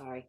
Sorry.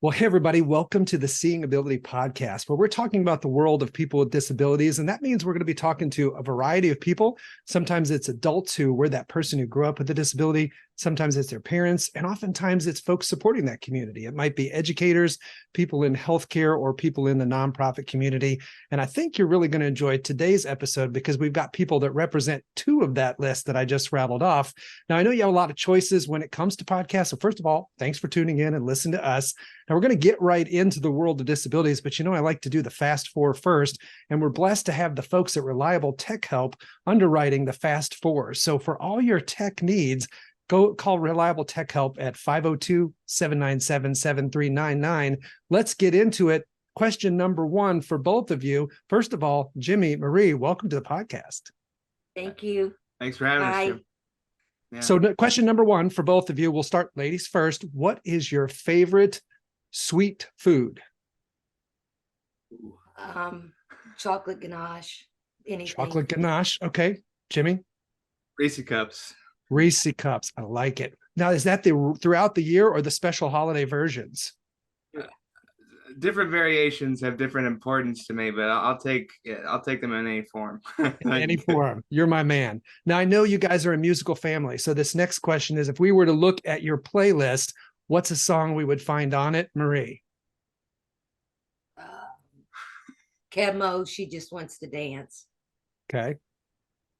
Well, hey, everybody, welcome to the Seeing Ability podcast, where we're talking about the world of people with disabilities. And that means we're going to be talking to a variety of people. Sometimes it's adults who were that person who grew up with a disability. Sometimes it's their parents, and oftentimes it's folks supporting that community. It might be educators, people in healthcare, or people in the nonprofit community. And I think you're really going to enjoy today's episode because we've got people that represent two of that list that I just rattled off. Now, I know you have a lot of choices when it comes to podcasts. So first of all, thanks for tuning in and listening to us. Now, we're going to get right into the world of disabilities, but I like to do the Fast Four first, and we're blessed to have the folks at Reliable Tech Help underwriting the Fast Four. So for all your tech needs, go call Reliable Tech Help at 502-797-7399. Let's get into it. Question number one for both of you. First of all, Jimmy, Marie, welcome to the podcast. Thank you. Thanks for having us, Jim. Yeah. So question number one for both of you, we'll start ladies first. What is your favorite sweet food? Chocolate ganache. Anything. Chocolate ganache. Okay. Jimmy? Reese Cups. Reese Cups. I like it. Now, is that throughout the year or the special holiday versions? Different variations have different importance to me, but I'll take them in any form. In any form. You're my man. Now, I know you guys are a musical family. So this next question is, if we were to look at your playlist, what's a song we would find on it? Marie? Kemo, She Just Wants to Dance. Okay.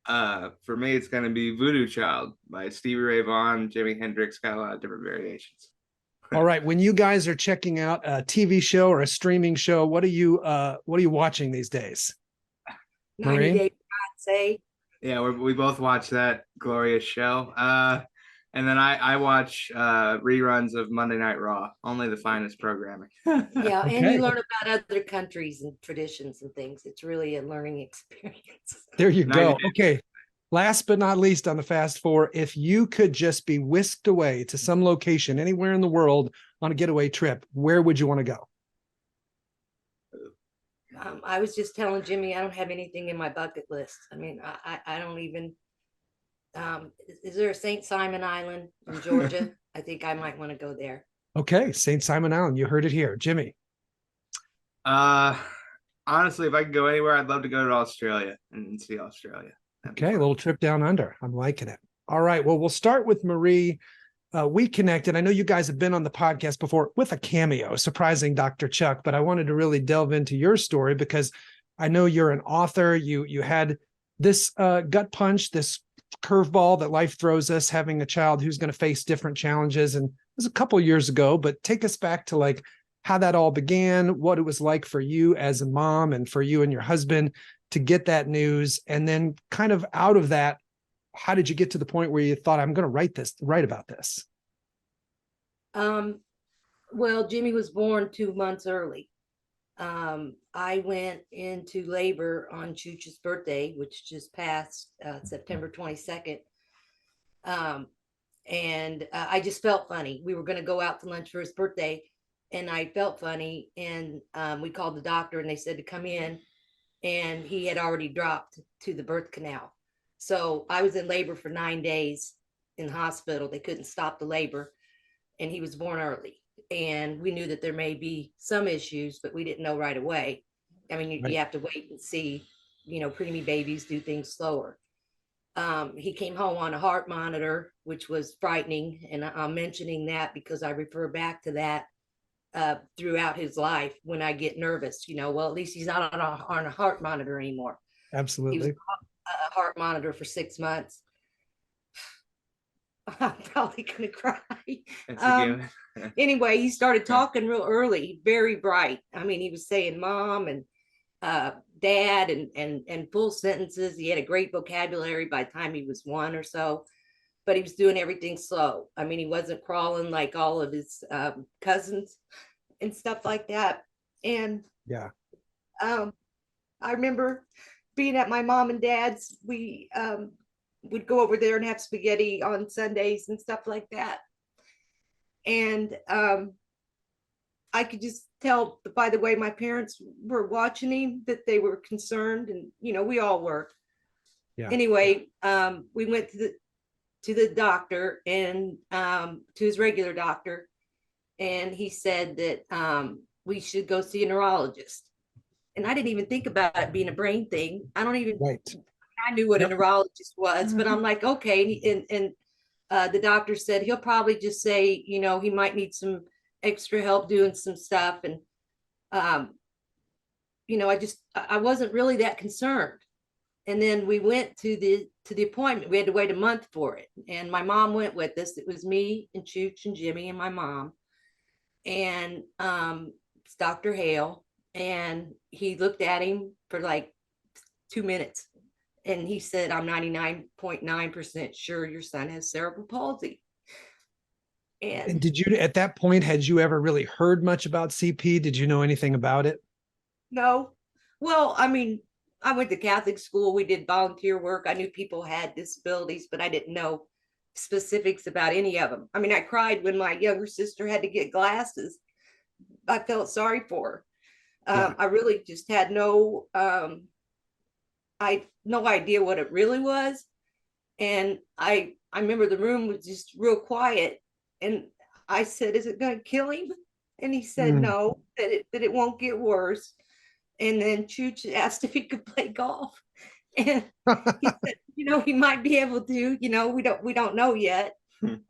For me, it's going to be Voodoo Child by Stevie Ray Vaughan, Jimi Hendrix. Got a lot of different variations. All right. When you guys are checking out a TV show or a streaming show, what are you watching these days? 90 Day Fiancé. Yeah, we both watch that glorious show. And then I watch reruns of Monday Night Raw, only the finest programming. Yeah, Okay. and you learn about other countries and traditions and things. It's really a learning experience. There you go. Okay. Last but not least on the Fast Four, if you could just be whisked away to some location anywhere in the world on a getaway trip, where would you want to go? I was just telling Jimmy, I don't have anything in my bucket list. I mean, I don't even, is there a St. Simon Island in Georgia? I think I might want to go there. Okay. St. Simon Island. You heard it here. Jimmy? Honestly, if I could go anywhere, I'd love to go to Australia and see Australia. Okay, a little trip down under. I'm liking it. All right. Well, we'll start with Marie. We connected. I know you guys have been on the podcast before with a cameo, surprising Dr. Chuck, but I wanted to really delve into your story because I know you're an author. You had this gut punch, this curveball that life throws us, having a child who's going to face different challenges. And it was a couple of years ago, but take us back to like how that all began, what it was like for you as a mom and for you and your husband to get that news. And then kind of out of that, how did you get to the point where you thought, I'm going to write about this? Well, Jimmy was born 2 months early. I went into labor on Chooch's birthday, which just passed September 22nd. And I just felt funny. We were going to go out to lunch for his birthday, and I felt funny. And we called the doctor, and they said to come in. And he had already dropped to the birth canal. So I was in labor for 9 days in the hospital. They couldn't stop the labor, and he was born early. And we knew that there may be some issues, but we didn't know right away. I mean, you have to wait and see, preemie babies do things slower. He came home on a heart monitor, which was frightening. And I'm mentioning that because I refer back to that throughout his life when I get nervous, well, at least he's not on a heart monitor anymore. Absolutely. He was on a heart monitor for 6 months. I'm probably gonna cry. Anyway, he started talking real early, very bright. I mean, he was saying mom and dad and full sentences. He had a great vocabulary by the time he was 1 or so, but he was doing everything slow. I mean, he wasn't crawling like all of his cousins and stuff like that. And yeah, I remember being at my mom and dad's. We would go over there and have spaghetti on Sundays and stuff like that. And I could just tell by the way my parents were watching him that they were concerned, and we all were. Yeah. Anyway, we went to the doctor, and to his regular doctor, and he said that we should go see a neurologist. And I didn't even think about it being a brain thing. I don't even, Right. I knew what a Yep. neurologist was, but I'm like, okay. And the doctor said he'll probably just say, you know, he might need some extra help doing some stuff. And, um, you know, I wasn't really that concerned. And then we went to the appointment. We had to wait a month for it. And my mom went with us. It was me and Chooch and Jimmy and my mom. And it's Dr. Hale. And he looked at him for like 2 minutes. And he said, I'm 99.9% sure your son has cerebral palsy. And And did you, at that point, had you ever really heard much about CP? Did you know anything about it? no, well, I mean, I went to Catholic school. We did volunteer work. I knew people had disabilities, but I didn't know specifics about any of them. I mean, I cried when my younger sister had to get glasses. I felt sorry for her. Yeah. I really just had no idea what it really was. And I remember the room was just real quiet. And I said, is it going to kill him? And he said, Mm. no, that it won't get worse. And then Chooch asked if he could play golf. And he said, you know, he might be able to, you know, we don't know yet.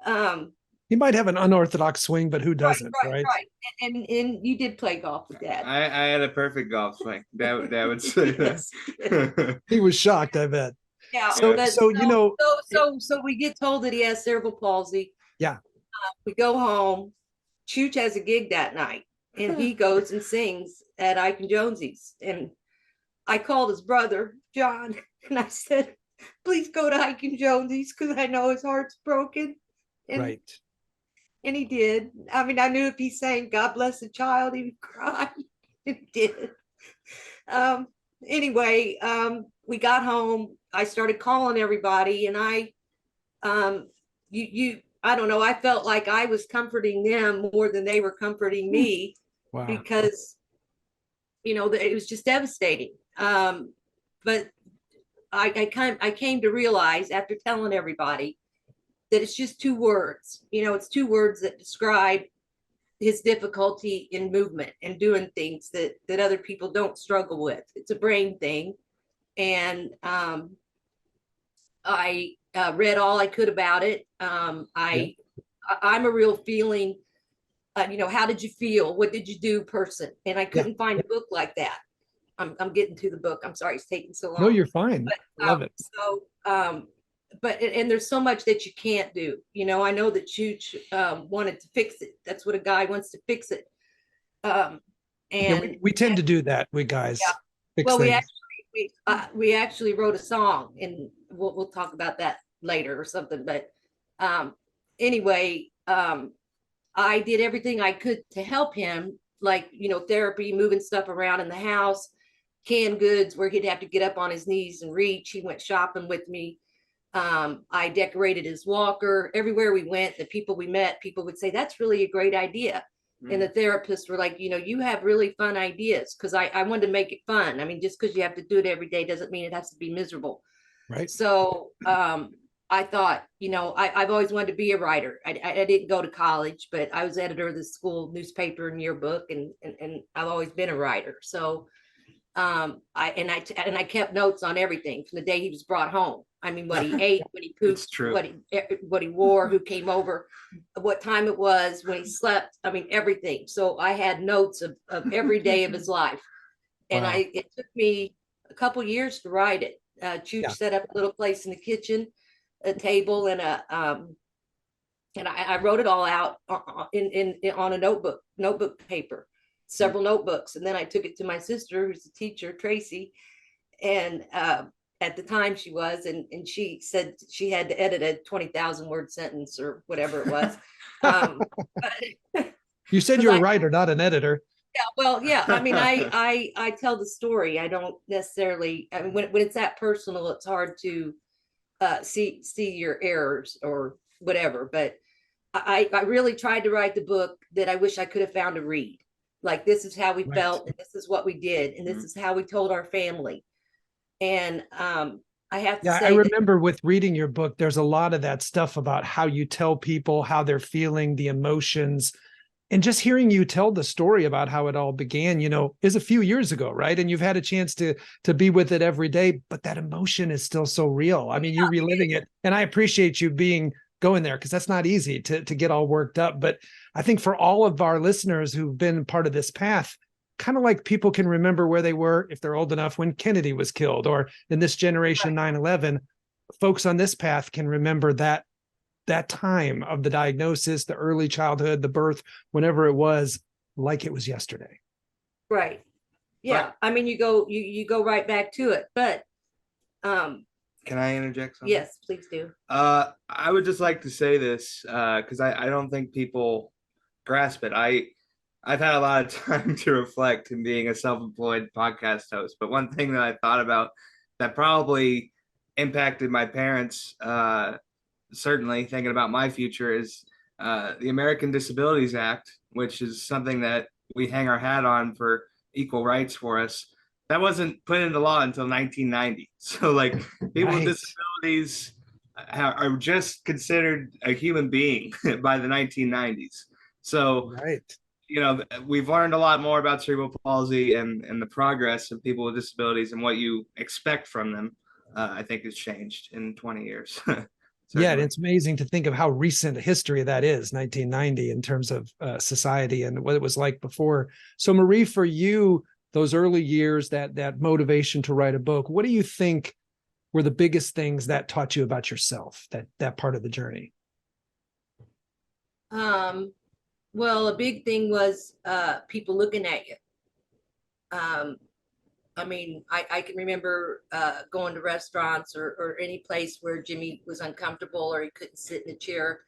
Um, He might have an unorthodox swing, but who right, doesn't, right, right? right. And you did play golf with Dad. I had a perfect golf swing. That would say Yes. that. He was shocked, I bet. Yeah. So, but so you know, so we get told that he has cerebral palsy. yeah, We go home. Chooch has a gig that night, and he goes and sings at Ike and Jonesy's. And I called his brother, John, and I said, please go to Ike and Jonesy's because I know his heart's broken. And, right. and he did. I mean, I knew if he sang God Bless the Child, he would cry. He did. Um, anyway, we got home. I started calling everybody, and I don't know, I felt like I was comforting them more than they were comforting me. Wow. Because, you know, it was just devastating. But I came to realize after telling everybody that it's just two words. You know, it's two words that describe his difficulty in movement and doing things that other people don't struggle with. It's a brain thing. And I read all I could about it. I'm a real feeling, you know, how did you feel? What did you do person? And I couldn't find a book like that. I'm getting to the book. I'm sorry it's taking so long. No, you're fine. But, Love it. So, but there's so much that you can't do. You know, I know that Chooch wanted to fix it. That's what a guy wants to fix it. And Yeah, we tend to do that. We guys fix well, things. we actually wrote a song, and we'll talk about that later or something. But anyway, I did everything I could to help him, like, you know, therapy, moving stuff around in the house, canned goods where he'd have to get up on his knees and reach. He went shopping with me. I decorated his walker. Everywhere we went, the people we met, people would say, that's really a great idea. And the therapists were like, you know, you have really fun ideas, because I wanted to make it fun. I mean, just because you have to do it every day doesn't mean it has to be miserable. Right. So I thought, you know, I've always wanted to be a writer. I didn't go to college, but I was editor of the school newspaper and yearbook, and I've always been a writer. So I kept notes on everything from the day he was brought home. I mean, what he ate, what he pooped, what he wore, who came over, what time it was, when he slept. I mean, everything. So I had notes of every day of his life. And Wow. it took me a couple years to write it. Chooch set up a little place in the kitchen, a table, and I wrote it all out on a notebook paper, several notebooks. And then I took it to my sister, who's a teacher, Tracy. And at the time she was, and she said she had to edit a 20,000 word sentence or whatever it was. You said you're a writer, not an editor. Yeah, well, yeah. I mean, I tell the story. I don't necessarily. I mean, when it's that personal, it's hard to see your errors or whatever. But I really tried to write the book that I wish I could have found to read. Like, this is how we felt, and this is what we did, and this is how we told our family. And I have to say, I remember with reading your book, there's a lot of that stuff about how you tell people how they're feeling, the emotions. And just hearing you tell the story about how it all began, is a few years ago, right? And you've had a chance to be with it every day, but that emotion is still so real. I mean, you reliving it, and I appreciate you going there, because that's not easy to get all worked up. But I think for all of our listeners who've been part of this path, kind of like people can remember where they were if they're old enough when Kennedy was killed, or in this generation 9/11, folks on this path can remember that time of the diagnosis, the early childhood, the birth, whenever it was, like it was yesterday. Right. Yeah. Right. I mean, you go right back to it, but Can I interject something? yes, please do. I would just like to say this because I don't think people grasp it. I've had a lot of time to reflect in being a self-employed podcast host, but one thing that I thought about that probably impacted my parents, certainly thinking about my future, is the American Disabilities Act, which is something that we hang our hat on for equal rights for us. That wasn't put into law until 1990. So like people with disabilities are just considered a human being by the 1990s. So right. We've learned a lot more about cerebral palsy and the progress of people with disabilities, and what you expect from them, I think, has changed in 20 years. Yeah, and it's amazing to think of how recent a history that is, 1990, in terms of society and what it was like before. So Marie, for you, those early years, that motivation to write a book, what do you think were the biggest things that taught you about yourself, that part of the journey? Well, a big thing was people looking at you. I mean, I can remember going to restaurants or any place where Jimmy was uncomfortable, or he couldn't sit in a chair,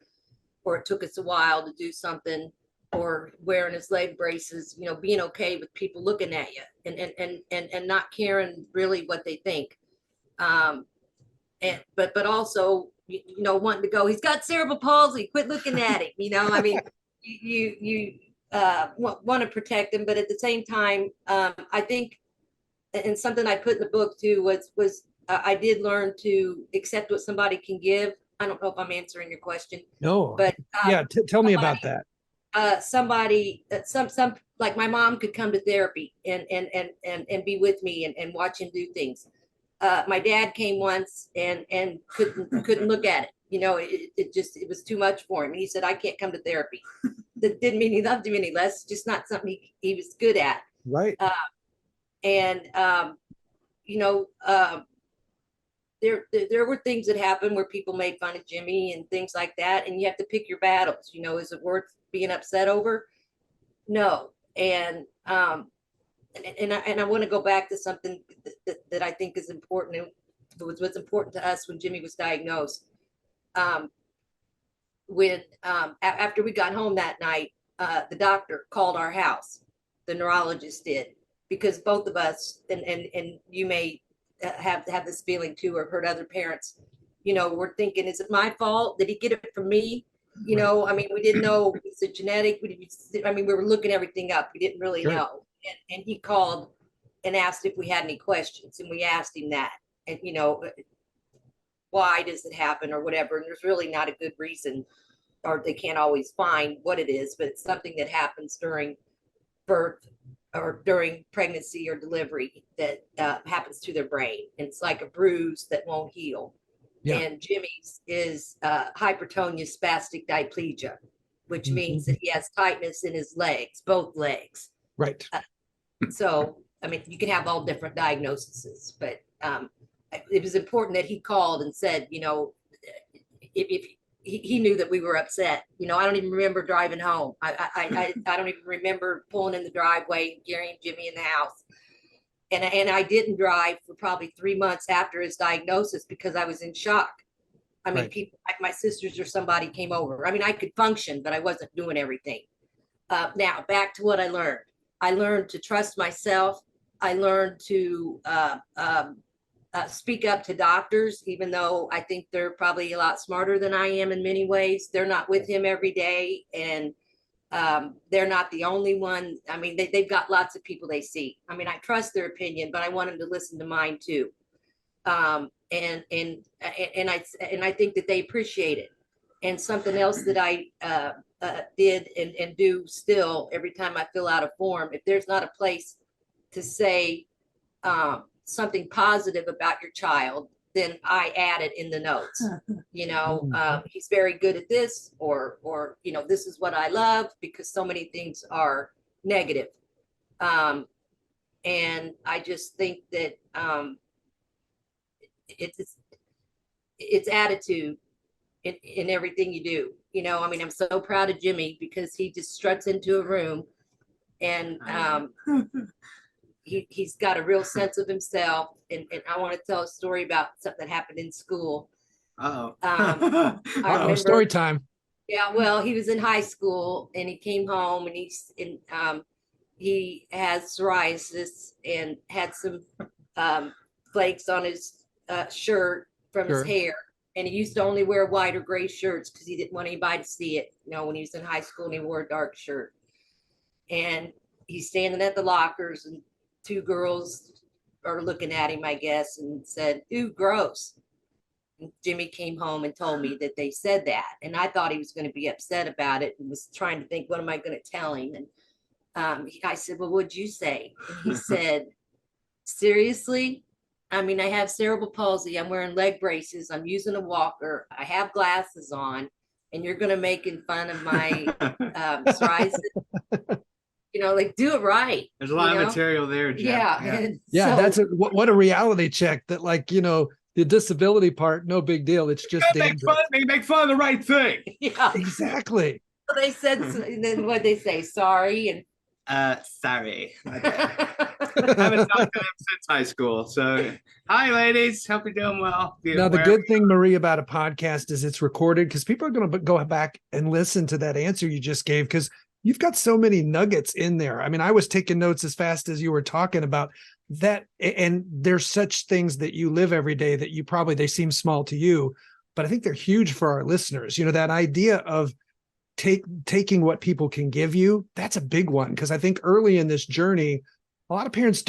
or it took us a while to do something, or wearing his leg braces, being okay with people looking at you and not caring really what they think. But also, wanting to go, he's got cerebral palsy, quit looking at him. I mean, you want to protect him, but at the same time, I think, and something I put in the book too was I did learn to accept what somebody can give. I don't know if I'm answering your question. No, but yeah, tell me about that. Somebody, some like my mom could come to therapy and be with me and watch him do things. My dad came once and couldn't look at it. It was too much for him. He said, I can't come to therapy. That didn't mean he loved him any less. Just not something he was good at. Right. And there were things that happened where people made fun of Jimmy and things like that, and you have to pick your battles. Is it worth being upset over? No. And I want to go back to something that I think is important, and what's important to us when Jimmy was diagnosed. When after we got home that night, the doctor called our house. The neurologist did, because both of us, and you may have this feeling too, or heard other parents, we're thinking, is it my fault? Did he get it from me? I mean, we didn't know, is it genetic? We were looking everything up. We didn't really know. And he called and asked if we had any questions, and we asked him that, and why does it happen or whatever. And there's really not a good reason, or they can't always find what it is, but it's something that happens during birth or during pregnancy or delivery that happens to their brain. And it's like a bruise that won't heal. Yeah. And Jimmy's is hypertonia spastic diplegia, which means that he has tightness in his legs, both legs. Right. So, I mean, you can have all different diagnoses, but it was important that he called and said, if he knew that we were upset. I don't even remember driving home. I don't even remember pulling in the driveway and carrying Jimmy in the house. And I didn't drive for probably 3 months after his diagnosis because I was in shock. I mean, people like my sisters or somebody came over. I mean, I could function, but I wasn't doing everything. Now, back to what I learned. I learned to trust myself. I learned to speak up to doctors, even though I think they're probably a lot smarter than I am in many ways. They're not with him every day, and they're not the only one. I mean, they've got lots of people they see. I mean, I trust their opinion, but I want them to listen to mine too. And I think that they appreciate it. And something else that I did and do still every time I fill out a form. If there's not a place to say something positive about your child, then I add it in the notes. He's very good at this, or this is what I love, because so many things are negative. And I just think that it's attitude in everything you do. I'm so proud of Jimmy, because he just struts into a room and he's got a real sense of himself. And I want to tell a story about something that happened in school. Oh, I remember, story time. Yeah, well, he was in high school and he came home and he has psoriasis and had some flakes on his shirt from his hair. And he used to only wear white or gray shirts because he didn't want anybody to see it, when he was in high school, and he wore a dark shirt. And he's standing at the lockers and two girls are looking at him, I guess, and said, "Ooh, gross." And Jimmy came home and told me that they said that. And I thought he was going to be upset about it and was trying to think, what am I going to tell him? And I said, "Well, what'd you say?" And he said, "Seriously? I have cerebral palsy. I'm wearing leg braces. I'm using a walker. I have glasses on, and you're going to making fun of my psoriasis. Do it right." There's a lot of material there, Jeff. Yeah. Yeah, that's what a reality check that, the disability part, no big deal. It's just dangerous. Make fun of the right thing. Yeah, exactly. So they said, and then what they say, sorry, and sorry. I haven't talked to them since high school. So, hi, ladies. Hope you're doing well. Now, the good thing, Marie, about a podcast is it's recorded, because people are going to go back and listen to that answer you just gave, because you've got so many nuggets in there. I was taking notes as fast as you were talking about that. And there's such things that you live every day that they seem small to you, but I think they're huge for our listeners. That idea of taking what people can give you, that's a big one. Because I think early in this journey, a lot of parents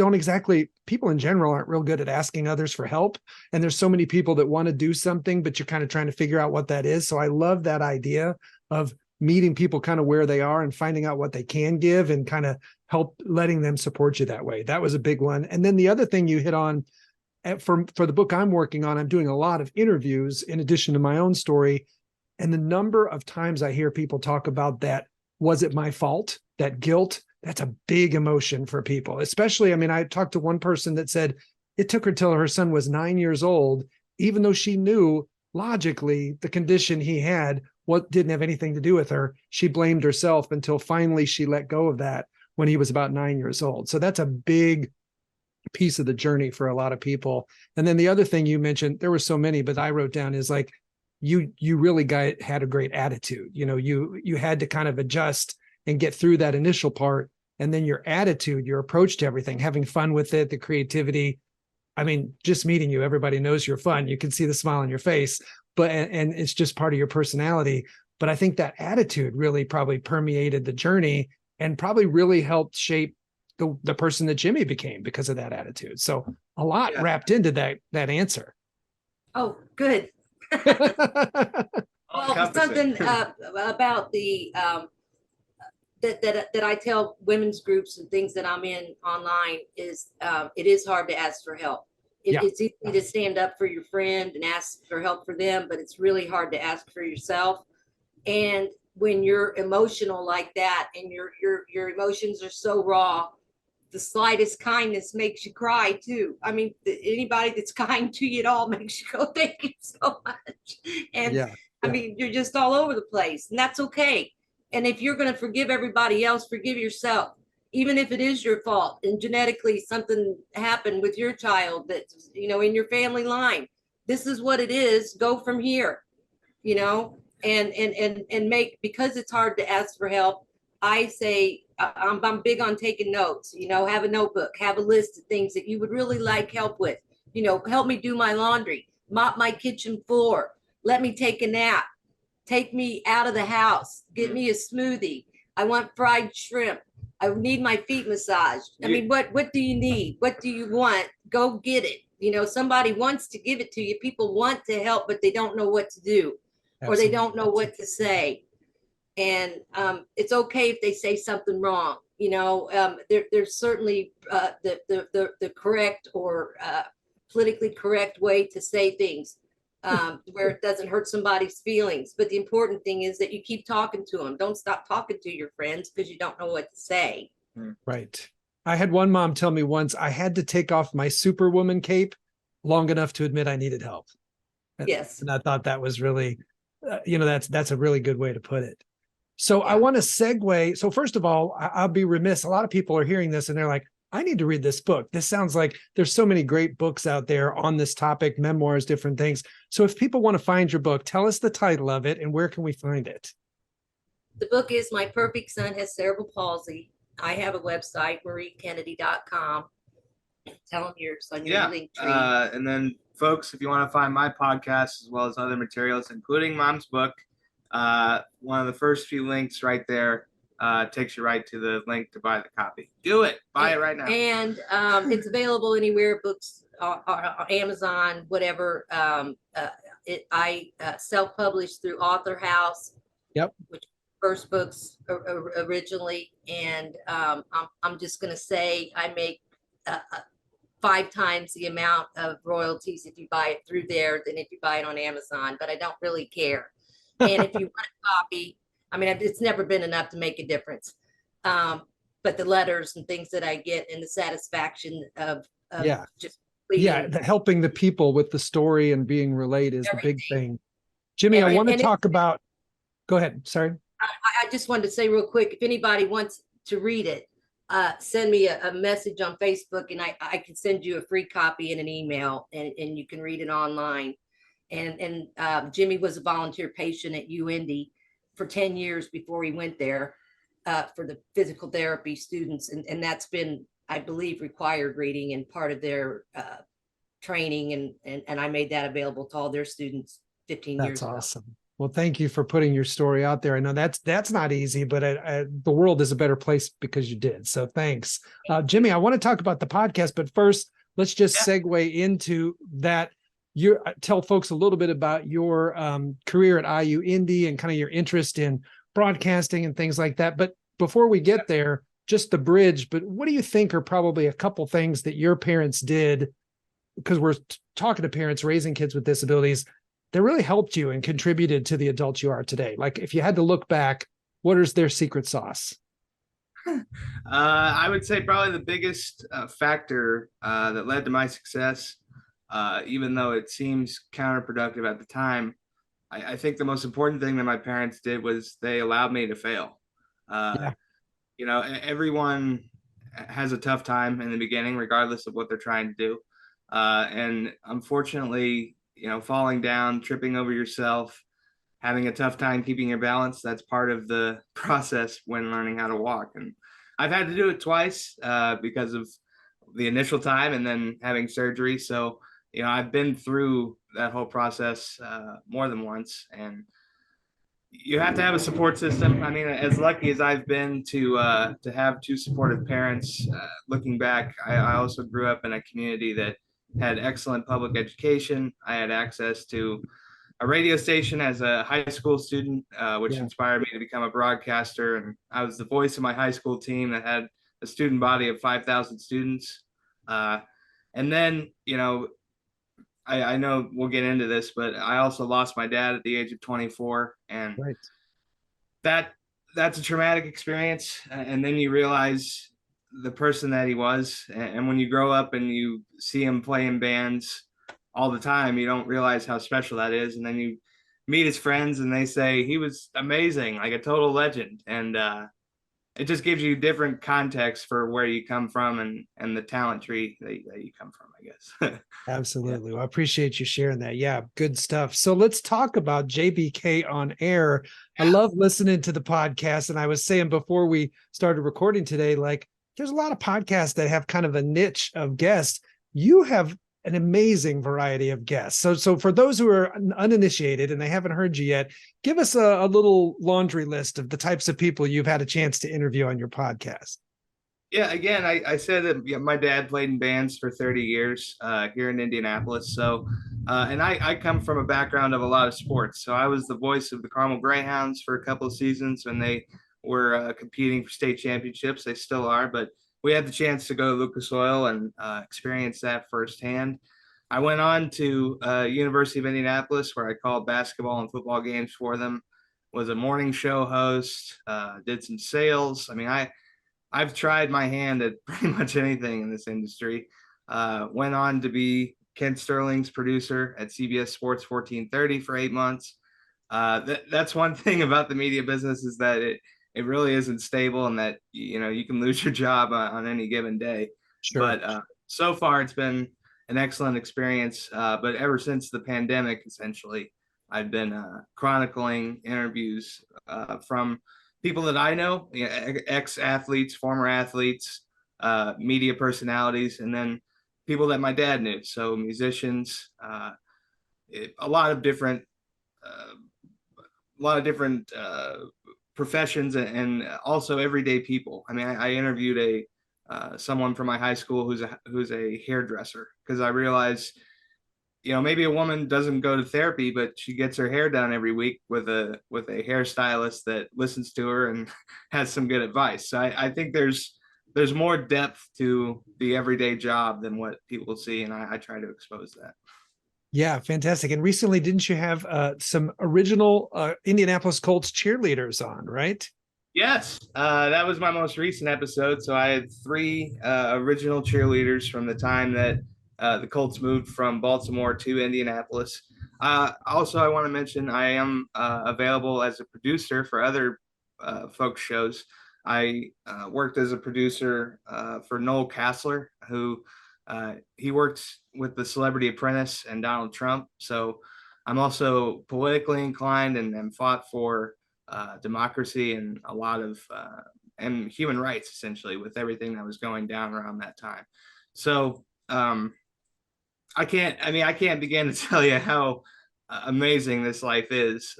people in general aren't real good at asking others for help. And there's so many people that want to do something, but you're kind of trying to figure out what that is. So I love that idea of meeting people kind of where they are and finding out what they can give and kind of help letting them support you that way. That was a big one. And then the other thing you hit on for the book I'm working on, I'm doing a lot of interviews in addition to my own story. And the number of times I hear people talk about that, was it my fault? That guilt, that's a big emotion for people, especially, I talked to one person that said it took her till her son was 9 years old, even though she knew logically the condition he had didn't have anything to do with her. She blamed herself until finally she let go of that when he was about 9 years old. So that's a big piece of the journey for a lot of people. And then the other thing you mentioned, there were so many, but I wrote down is you really had a great attitude. You had to kind of adjust and get through that initial part. And then your attitude, your approach to everything, having fun with it, the creativity. Just meeting you, everybody knows you're fun. You can see the smile on your face, and it's just part of your personality. But I think that attitude really probably permeated the journey and probably really helped shape the person that Jimmy became because of that attitude. So a lot wrapped into that answer. Oh, good. Well, something about the that I tell women's groups and things that I'm in online is it is hard to ask for help. It's easy to stand up for your friend and ask for help for them, but it's really hard to ask for yourself. And when you're emotional like that and your emotions are so raw, the slightest kindness makes you cry too. Anybody that's kind to you at all makes you go, "Thank you so much." And you're just all over the place, and that's okay. And if you're going to forgive everybody else, forgive yourself, even if it is your fault and genetically something happened with your child that's, in your family line. This is what it is. Go from here, and make, because it's hard to ask for help. I say, I'm big on taking notes, have a notebook, have a list of things that you would really like help with, help me do my laundry, mop my kitchen floor, let me take a nap, take me out of the house, get me a smoothie. I want fried shrimp. I need my feet massaged. What do you need? What do you want? Go get it. Somebody wants to give it to you. People want to help, but they don't know what to do, or they don't know what to say. And it's okay if they say something wrong. There's certainly the correct or politically correct way to say things where it doesn't hurt somebody's feelings. But the important thing is that you keep talking to them. Don't stop talking to your friends because you don't know what to say. Right. I had one mom tell me once I had to take off my Superwoman cape long enough to admit I needed help. Yes. And I thought that was really, that's a really good way to put it. So I want to segue. So first of all, I'll be remiss. A lot of people are hearing this and they're like, I need to read this book. This sounds like there's so many great books out there on this topic, memoirs, different things. So if people want to find your book, tell us the title of it and where can we find it? The book is My Perfect Son Has Cerebral Palsy. I have a website, mariekennedy.com. Tell them your son your link tree. And then folks, if you want to find my podcast as well as other materials, including Mom's book, one of the first few links right there takes you right to the link to buy the copy. Do it. Buy it right now. And it's available anywhere, books, Amazon, whatever. I self-published through Author House. Yep. Which first books originally. And I'm just going to say I make 5 times the amount of royalties if you buy it through there than if you buy it on Amazon, but I don't really care. And if you want a copy, I mean, it's never been enough to make a difference. But the letters and things that I get and the satisfaction of just helping the people with the story and being relayed is the big thing. Jimmy, I want to talk about, go ahead. Sorry. I just wanted to say real quick, if anybody wants to read it, send me a message on Facebook and I can send you a free copy in an email and you can read it online. And Jimmy was a volunteer patient at UIndy for 10 years before he went there for the physical therapy students. And that's been, I believe, required reading and part of their training. And I made that available to all their students 15 years ago. That's awesome. Well, thank you for putting your story out there. I know that's not easy, but the world is a better place because you did. So thanks. Jimmy, I want to talk about the podcast, but first, let's just segue into that. You tell folks a little bit about your career at IU Indy and kind of your interest in broadcasting and things like that. But before we get there, just the bridge, but what do you think are probably a couple things that your parents did? Because we're talking to parents raising kids with disabilities that really helped you and contributed to the adult you are today. Like if you had to look back, what is their secret sauce? I would say probably the biggest factor that led to my success, even though it seems counterproductive at the time, I think the most important thing that my parents did was they allowed me to fail. Everyone has a tough time in the beginning, regardless of what they're trying to do. And unfortunately, falling down, tripping over yourself, having a tough time keeping your balance, that's part of the process when learning how to walk. And I've had to do it twice because of the initial time and then having surgery. So, I've been through that whole process more than once. And you have to have a support system. I mean, as lucky as I've been to have 2 supportive parents, looking back, I also grew up in a community that had excellent public education. I had access to a radio station as a high school student, which inspired me to become a broadcaster. And I was the voice of my high school team that had a student body of 5,000 students. And then, I know we'll get into this, but I also lost my dad at the age of 24. And that's a traumatic experience. And then you realize the person that he was. And when you grow up and you see him play in bands all the time, you don't realize how special that is. And then you meet his friends and they say he was amazing, like a total legend. And it just gives you different context for where you come from and the talent tree that you come from, I guess. Absolutely. Well, I appreciate you sharing that. Yeah, good stuff. So let's talk about JBK On Air. I love listening to the podcast. And I was saying before we started recording today, like, there's a lot of podcasts that have kind of a niche of guests. You have an amazing variety of guests. So for those who are uninitiated and they haven't heard you yet, give us a little laundry list of the types of people you've had a chance to interview on your podcast. Yeah, again, I said that my dad played in bands for 30 years here in Indianapolis. So And I come from a background of a lot of sports. So I was the voice of the Carmel Greyhounds for a couple of seasons when they were competing for state championships. They still are, but we had the chance to go to Lucas Oil and experience that firsthand. I went on to University of Indianapolis, where I called basketball and football games for them. Was a morning show host. Did some sales. I mean, I've tried my hand at pretty much anything in this industry. Went on to be Ken Sterling's producer at CBS Sports 1430 for 8 months. That's one thing about the media business, is that it really isn't stable, and that you can lose your job on any given day. Sure. But so far, it's been an excellent experience. But ever since the pandemic, essentially, I've been chronicling interviews from people that I know, ex-athletes, former athletes, media personalities, and then people that my dad knew. So musicians, a lot of different, professions, and also everyday people. I mean, I interviewed someone from my high school who's a hairdresser, because I realized, maybe a woman doesn't go to therapy, but she gets her hair done every week with a hairstylist that listens to her and has some good advice. So I think there's more depth to the everyday job than what people see, and I try to expose that. Yeah, fantastic. And recently, didn't you have some original Indianapolis Colts cheerleaders on, right? Yes, that was my most recent episode. So I had three original cheerleaders from the time that the Colts moved from Baltimore to Indianapolis. Also, I want to mention I am available as a producer for other folks' shows. I worked as a producer for Noel Kassler, who he works with the Celebrity Apprentice and Donald Trump. So I'm also politically inclined and fought for democracy and a lot of and human rights, essentially, with everything that was going down around that time. So I can't begin to tell you how amazing this life is.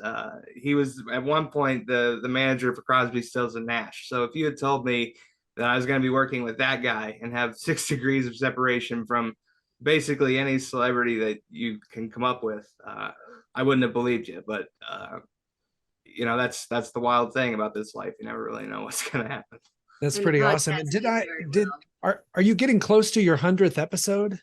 He was at one point the manager for Crosby, Stills and Nash. So if you had told me that I was going to be working with that guy and have 6 degrees of separation from basically any celebrity that you can come up with, I wouldn't have believed you. But that's the wild thing about this life. You never really know what's going to happen. That's And the pretty awesome. And podcast did very well. are you getting close to your 100th episode?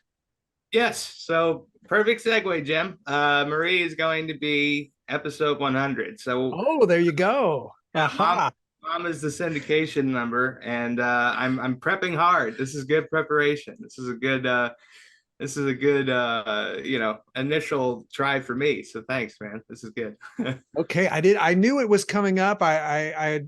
Yes. So perfect segue, Jim. Marie is going to be episode 100. So Oh, there you go. Aha. mom is the syndication number, and I'm prepping hard. This is good preparation. This is a good initial try for me. So thanks, man. This is good. Okay, I knew it was coming up. I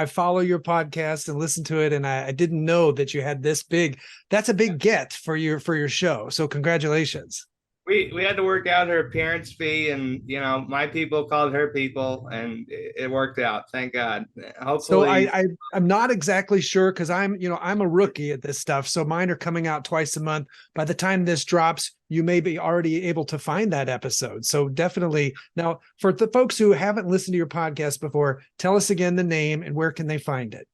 follow your podcast and listen to it, and I didn't know that you had this big. That's a big get for your show. So congratulations. We had to work out her appearance fee, and my people called her people, and it worked out. Thank God. So Hopefully, I'm not exactly sure, because I'm a rookie at this stuff. So mine are coming out twice a month. By the time this drops, you may be already able to find that episode. So definitely. Now, for the folks who haven't listened to your podcast before, tell us again the name and where can they find it?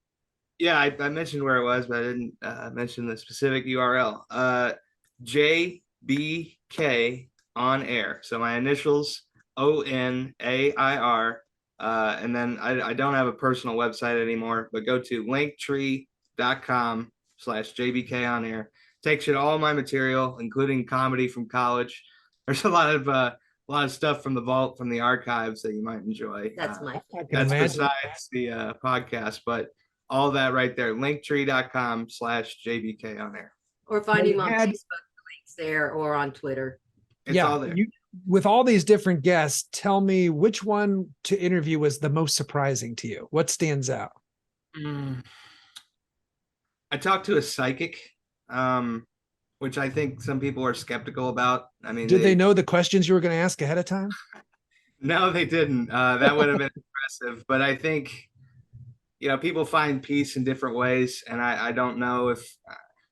yeah, I mentioned where it was, but I didn't mention the specific URL. JBK On Air. So my initials, ONAIR. And then I don't have a personal website anymore, but go to linktree.com/JBK On Air. Takes you to all my material, including comedy from college. There's a lot of stuff from the vault, from the archives, that you might enjoy. That's my I can That's imagine. besides the podcast, but all that right there, linktree.com/JBK On Air. Or find Well, him you on had- Facebook, the links there, or on Twitter. It's all Yeah, there. with all these different guests, tell me which one to interview was the most surprising to you. What stands out? I talked to a psychic, which I think some people are skeptical about. I mean, Did they know the questions you were going to ask ahead of time? No, they didn't. That would have been impressive. But I think, people find peace in different ways. And I don't know if,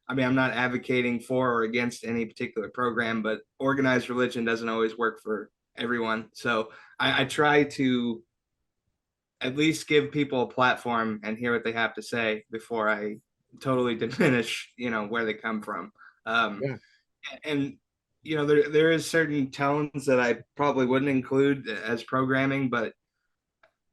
I'm not advocating for or against any particular program, but organized religion doesn't always work for everyone. So I try to at least give people a platform and hear what they have to say before I totally diminish, where they come from. Yeah. And there is certain tones that I probably wouldn't include as programming, but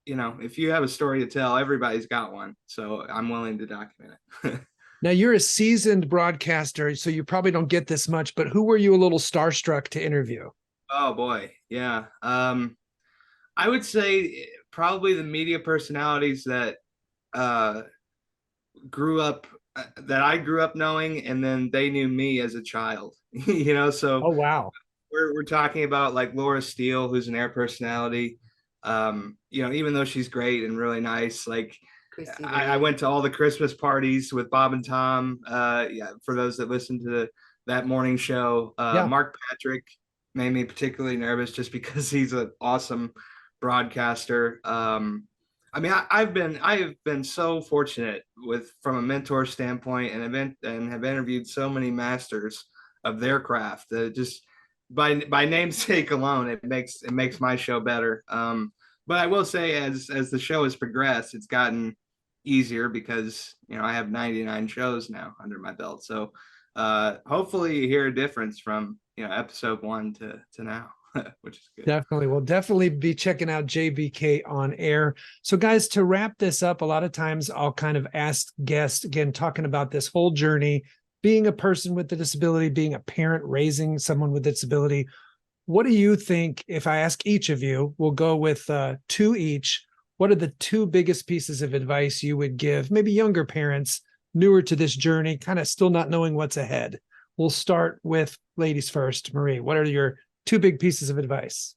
if you have a story to tell, everybody's got one. So I'm willing to document it. Now you're a seasoned broadcaster, so you probably don't get this much, but who were you a little starstruck to interview? Oh boy. Yeah. I would say probably the media personalities that uh grew up that I grew up knowing, and then they knew me as a child. So Oh, wow. we're talking about like Laura Steele, who's an air personality. Even though she's great and really nice, like Christy I Lee. went to all the Christmas parties with Bob and Tom. Yeah, for those that listen to that morning show, Yeah. Mark Patrick made me particularly nervous just because he's an awesome broadcaster. I have been so fortunate from a mentor standpoint, and have interviewed so many masters of their craft that just by namesake alone, it makes my show better. But I will say, as the show has progressed, it's gotten easier because I have 99 shows now under my belt. So hopefully you hear a difference from episode 1 to now, which is good. Definitely. We'll definitely be checking out JBK On Air. So, guys, to wrap this up, a lot of times I'll kind of ask guests, again, talking about this whole journey, being a person with a disability, being a parent, raising someone with a disability. What do you think, if I ask each of you, we'll go with 2 each. What are the 2 biggest pieces of advice you would give maybe younger parents, newer to this journey, kind of still not knowing what's ahead? We'll start with ladies first. Marie, what are your 2 big pieces of advice?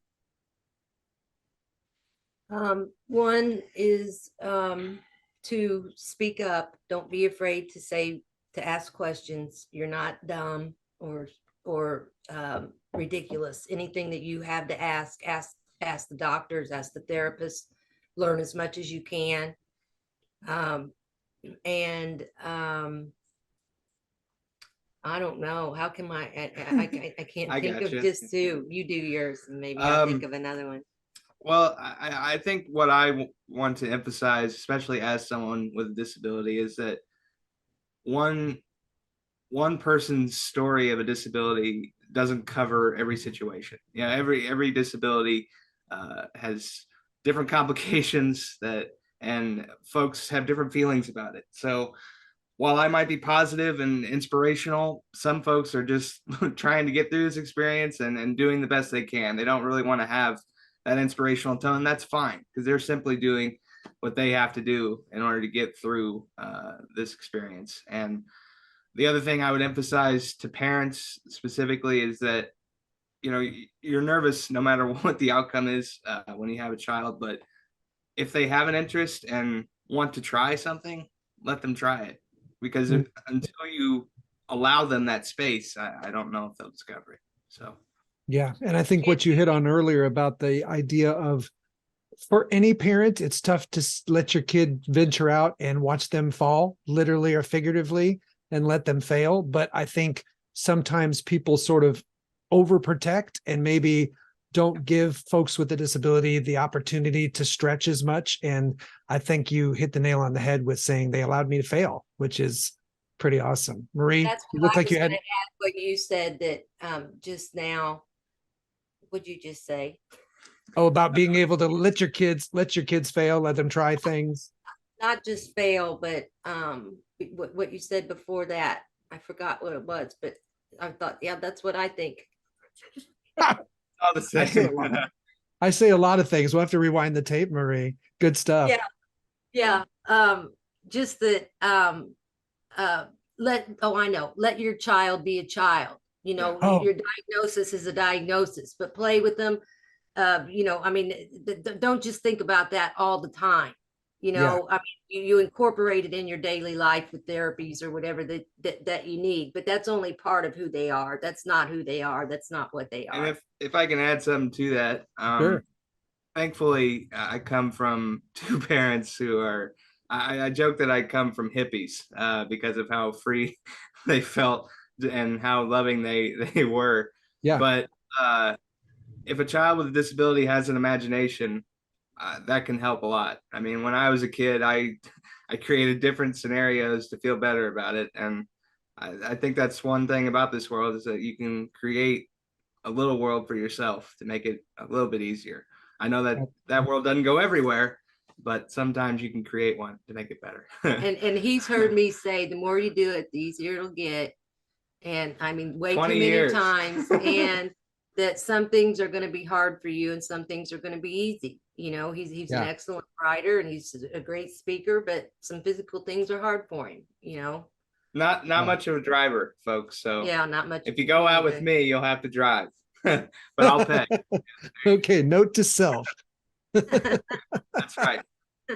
One is to speak up. Don't be afraid to ask questions. You're not dumb or ridiculous. Anything that you have to ask the doctors, ask the therapist, learn as much as you can. And I don't know. How can I can't I think of gotcha. just 2. You do yours, and maybe I'll think Um, of another one. Well, I think what want to emphasize, especially as someone with a disability, is that one one person's story of a disability doesn't cover every situation. Every disability has different complications and folks have different feelings about it. So while I might be positive and inspirational, some folks are just trying to get through this experience and doing the best they can. They don't really want to have that inspirational tone. That's fine because they're simply doing what they have to do in order to get through this experience. And the other thing I would emphasize to parents specifically is that you're nervous no matter what the outcome is when you have a child, but if they have an interest and want to try something, let them try it because until you allow them that space, I don't know if they'll discover it. So Yeah. And I think what you hit on earlier about the idea of, for any parent, it's tough to let your kid venture out and watch them fall, literally or figuratively, and let them fail. But I think sometimes people sort of overprotect and maybe don't give folks with a disability the opportunity to stretch as much. And I think you hit the nail on the head with saying they allowed me to fail, which is pretty awesome. Marie, That's you what look I like was you going had. to add. What you said that just now. What'd you just say? Oh, about being able to let your kids fail, let them try things. Not just fail, but what you said before that. I forgot what it was, but I thought, yeah, that's what I think. all the I say a same. lot. I say a lot of things. We'll have to rewind the tape, Marie. Good stuff. Yeah, yeah. Just that I know, let your child be a child. Oh, Your diagnosis is a diagnosis, but play with them. I mean, don't just think about that all the time. yeah. I mean, you incorporate it in your daily life with therapies or whatever that you need, but that's only part of who they are. That's not who they are. That's not what they And are. if I can add something to that, Sure. thankfully I come from 2 parents who are. I joke that I come from hippies because of how free they felt and how loving they were. Yeah. But if a child with a disability has an imagination, that can help a lot. I mean, when I was a kid, I created different scenarios to feel better about it, and I think that's one thing about this world is that you can create a little world for yourself to make it a little bit easier. I know that that world doesn't go everywhere, but sometimes you can create one to make it better. And he's heard me say the more you do it, the easier it'll get. And I mean, way too 20 many years. times. And that some things are going to be hard for you and some things are going to be easy. You know, he's an excellent writer and he's a great speaker, but some physical things are hard for him, you know. Not much of a driver, folks. So Yeah, not much. if you go out with me, you'll have to drive. But I'll pay. Okay, note to self. That's right.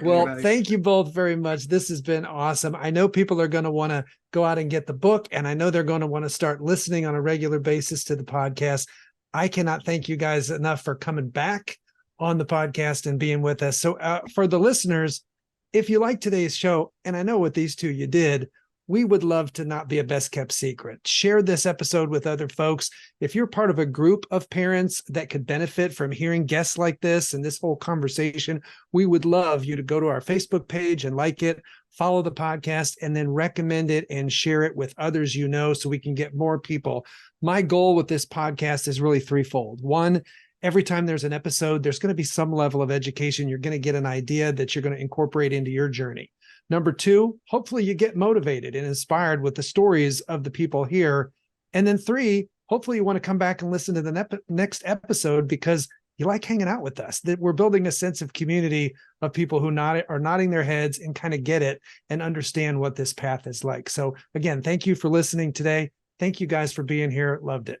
Well, thank you both very much. This has been awesome. I know people are going to want to go out and get the book, and I know they're going to want to start listening on a regular basis to the podcast. I cannot thank you guys enough for coming back on the podcast and being with us. So for the listeners, if you like today's show, and I know with these two you did, we would love to not be a best kept secret. Share this episode with other folks. If you're part of a group of parents that could benefit from hearing guests like this and this whole conversation, we would love you to go to our Facebook page and like it, follow the podcast, and then recommend it and share it with others you know so we can get more people. My goal with this podcast is really threefold. One, every time there's an episode, there's going to be some level of education. You're going to get an idea that you're going to incorporate into your journey. Number two, hopefully you get motivated and inspired with the stories of the people here. And then three, hopefully you want to come back and listen to the next episode because you like hanging out with us, that we're building a sense of community of people who are nodding their heads and kind of get it and understand what this path is like. So again, thank you for listening today. Thank you guys for being here. Loved it.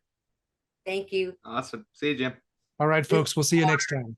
Thank you. Awesome. See you, Jim. All right, folks, we'll see you next time.